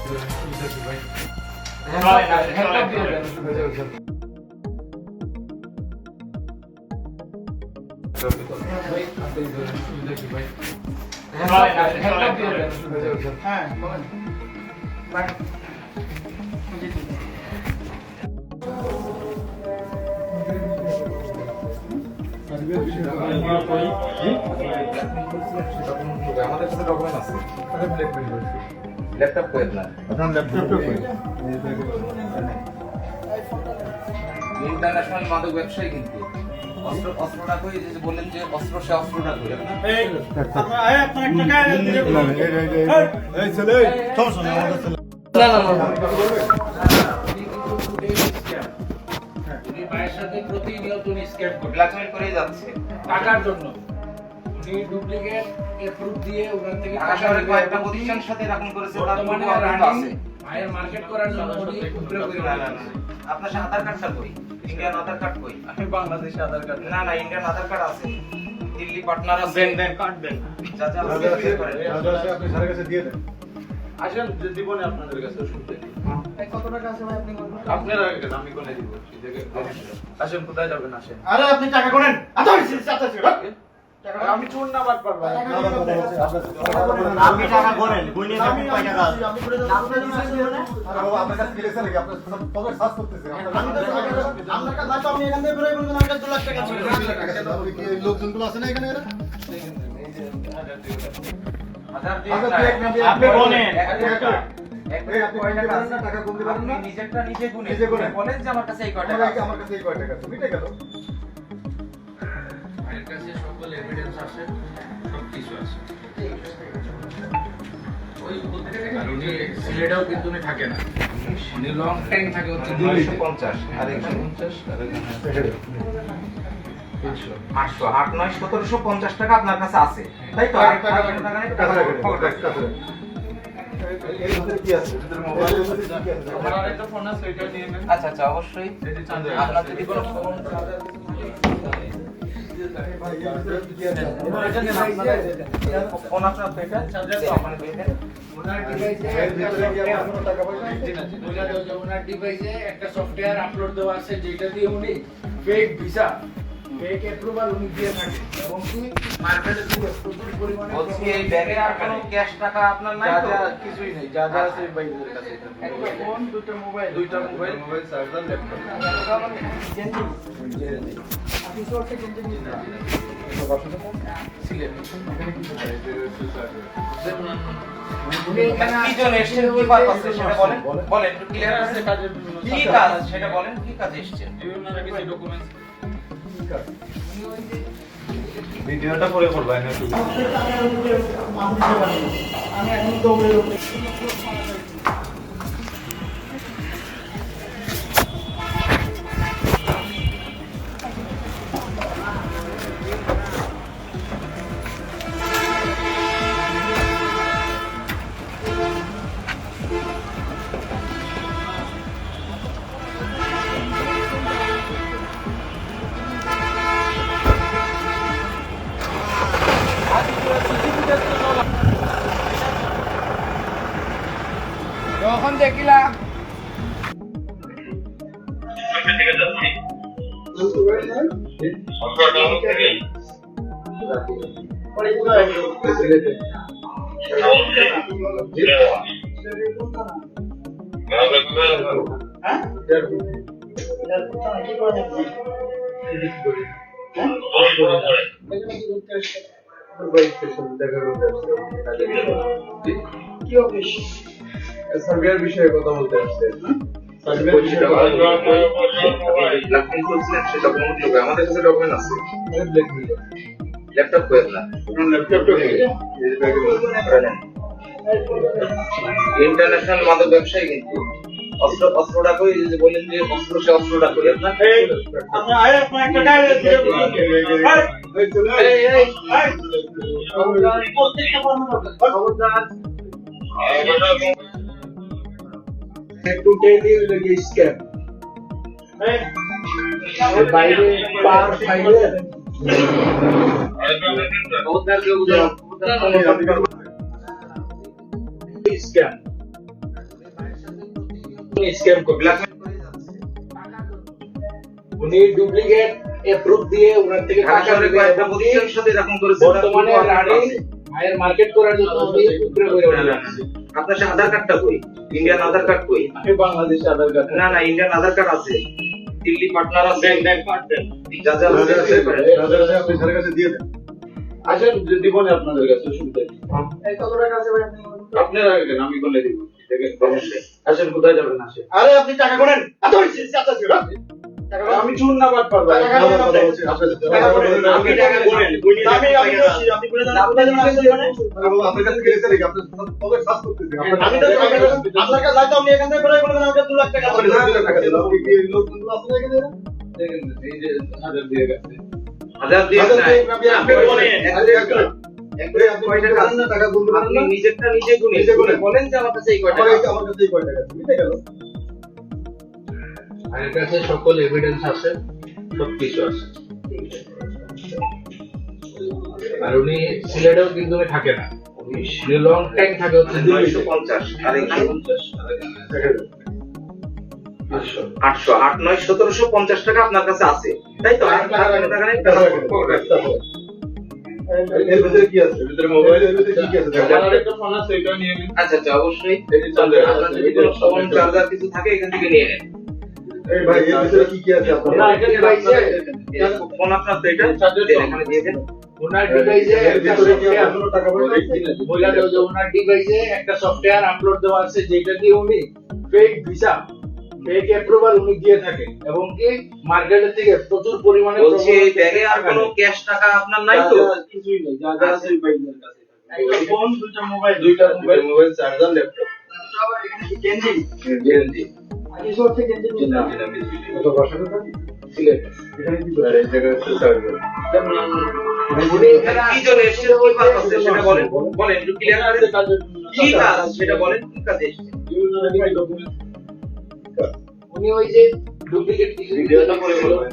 আমাদের কাছে ডকুমেন্ট আছে ল্যাপটপ কই আপনার ল্যাপটপটা কই ইন্টারন্যাশনাল মাদক ব্যবসায়ী কিন্তু অস্ত্রটা কই যে বললেন যে সে অস্ত্রটা কই প্রতিনিয়ত স্ক্যাম করে ব্ল্যাকমেল করেই যাচ্ছে টাকার জন্য ডুপ্লিকেট প্রুফ দিয়ে ওখান থেকে টাকা কয়েকটা প্রতিষ্ঠানের সাথে এরকম করেছে বর্তমানে আছে আয়ের মার্কেট করার জন্য আপনার সাথে আধার কার্ডটা কই ইন্ডিয়ান আধার কার্ড কই আমি বাংলাদেশে আধার কার্ড না ইন্ডিয়ান আধার কার্ড আছে দিল্লি পার্টনার আছে দেন কার্ড দেন যা যা আপনি স্যারের কাছে দিয়ে দেন আসেন যে দিবনে আপনাদের কাছে শুনতে কত টাকা আছে ভাই আপনি আপনার আগে আমি কোনে দিব আসেন কোথায় যাবেন আসেন আরে আপনি টাকা কোনেন আমি চোর না বাট পারবো আপনি টাকা গোনেন গুনে আমি কয় টাকা আছে আমি করে দাও আপনি দিছেন মানে আরে বাবা আপনার কাছে গেলেছে নাকি আপনি পকেট সার্চ করতেছে আমরা কাছে দাও আমি এখান থেকে বের হই বলবেন আমার কাছে 2 লাখ টাকা ছিল আপনি কি লোকজনগুলো আছে না এখানে এরা আপনি গোনেন টাকা গুনতে পারেন না নিজেরটা নিজে গুনে বলেন যে আমার কাছে এই কয় টাকা আছে আমার কাছে এই কয় টাকা আছে মিটে গেল এর কাছে সকল এভিডেন্স আছে সব কিছু আছে ওই বলতে গেলে উনি সিলেটেও কিন্তু উনি থাকে না উনি লং টাইম থাকে হচ্ছে 250 আর 150 আর 800 8 9 1750 টাকা আপনার কাছে আছে তাই তো আচ্ছা আচ্ছা অবশ্যই আপনার যদি কোনো ফোন ফোন আপনার পেটা ওনার ডিভাইসে একটা সফটওয়্যার আপলোড দেওয়া আছে যেটা দিয়ে উনি ফেক ভিসা ফেক অ্যাপ্রুভাল উনি দিয়ে থাকে এবং কি মার্কেটে প্রচুর পরিমাণে বলছি এই ব্যাগে আর কোনো ক্যাশ টাকা আপনার নাই তো কিছুই নেই যা যা আছে বাইরের কাছে একটা ফোন দুটো মোবাইল চার্জার ল্যাপটপ আপনি সব থেকে কিনতে না সিলেট কি জন্য এসেছেন কি পারপাস সেটা বলেন বলেন একটু ক্লিয়ার আছে কাজের কি কাজ সেটা বলেন কি কাজে এসেছেন বিভিন্ন কিছু ডকুমেন্টস ভিডিওটা পরে করব না একটু আমি এখন দৌড়ে যখন দেখিলাম কি অফিস সার্ভের বিষয়ে কথা বলতে আসছে সার্ভের বিষয়ে আমাদের কাছে ডকুমেন্ট আছে ল্যাপটপ কই আপনার ল্যাপটপটা কই ইন্টারন্যাশনাল মাদক ব্যবসায়ী কিন্তু অস্ত্রটা কই যে বলেন যে সে অস্ত্রটা কই আপনার আপনি আয় আপনার একটা ডায়রি দিয়ে প্রত্যেকটা খবরদার to tell you the scam বাইরে পার ফাইলে ওদের কে বুঝাও স্ক্যাম স্ক্যাম করে ব্ল্যাকমেল করে যাচ্ছে উনি ডুপ্লিকেট প্রুফ দিয়ে ওনার থেকে টাকা নিয়ে কয়েকটা প্রতিষ্ঠানের সাথে এরকম করেছে বর্তমানে রানিং মায়ের মার্কেট করার জন্য উনি উপরে করে যাচ্ছে আপনার সাথে আধার কার্ডটা কই ইন্ডিয়ান আধার কার্ড কই আমি বাংলাদেশে আধার কার্ড না না ইন্ডিয়ান আধার কার্ড আছে দিল্লি পার্টনার আছে ব্যাংক পার্টনার যা যা আছে আপনি স্যারের কাছে দিয়ে দেন আসেন দিব না আপনাদের কাছে সুবিধা এই কত টাকা আছে ভাই আপনি রাখেন আমি বলে দিব দেখেন অবশ্যই আসেন কোথায় যাবেন আসেন আরে আপনি টাকা গুনেন এত হইছে চাচা ছিল আমি চুন না বাদ পারবো আমি টাকা গুনেন আমি বলছি আপনি গুনে দেন আপনার জন্য আসেন মানে আপনার কাছে গেলে স্যার আপনি তবে সার্চ করতেছেন আমি তো আপনার কাছে যাইতো আপনি এখান থেকে করে বলবেন আমাকে 2 লাখ টাকা করে 2 লাখ টাকা দিন আপনি কি লোকগুলো আপনার এখানে দেখেন এই যে হাজার দিয়ে গেছে হাজার দিয়ে আপনি বলেন একবারে আপনি কয়টা কাজ না টাকা বলতে পারেন না নিজেরটা নিজে গুনে বলেন যে আমার কাছে এই কয়টা আমার কাছে এই কয়টা আছে মিটে গেল আর এর কাছে সকল এভিডেন্স আছে সব কিছু আছে আর উনি সিলেটেও কিন্তু থাকে না উনি লং টাইম থাকে হচ্ছে 950 আর 800 8 9 1750 টাকা আপনার কাছে আছে তাই তো টাকা নেই এর ভিতরে কি আছে ভিতরে মোবাইলের ভিতরে কি আছে আমার একটা ফোন আছে এটা নিয়ে নিন আচ্ছা আচ্ছা অবশ্যই এই যে আপনার যদি কোনো ফোন চার্জার কিছু থাকে এখান থেকে নিয়ে নেন এই ভাই এর ভিতরে কি আছে আপনার না এটা ডিভাইসে ফোন আপনার তো এটা চার্জার এখানে দিয়ে দেন ওনার ডিভাইসে এর ভিতরে কি কোনো টাকা পয়সা আছে বইলা দাও যে ওনার ডিভাইসে একটা সফটওয়্যার আপলোড দেওয়া আছে যেটা দিয়ে উনি ফেক ভিসা ফেক অ্যাপ্রুভাল উনি দিয়ে থাকে এবং কি মার্কেটের থেকে প্রচুর পরিমাণে বলছি এই ব্যাগে আর কোনো ক্যাশ টাকা আপনার নাই তো কিছুই নেই যা যা আছে ওই ভাইদের কাছে একটা ফোন দুইটা মোবাইল চার্জার ল্যাপটপ সব এখানে কি গেঞ্জি আগে সব থেকে গেঞ্জি না কত বছর ধরে সিলেট এখানে কি করে এই জায়গায় চার্জার উনি এখানে কি জন্য এসেছে কি কাজ আছে সেটা বলেন বলেন একটু ক্লিয়ার করে কি কাজ সেটা বলেন কি কাজ এসেছে উনি ওই যে ডুপ্লিকেট ভিডিওটা করে বলবেন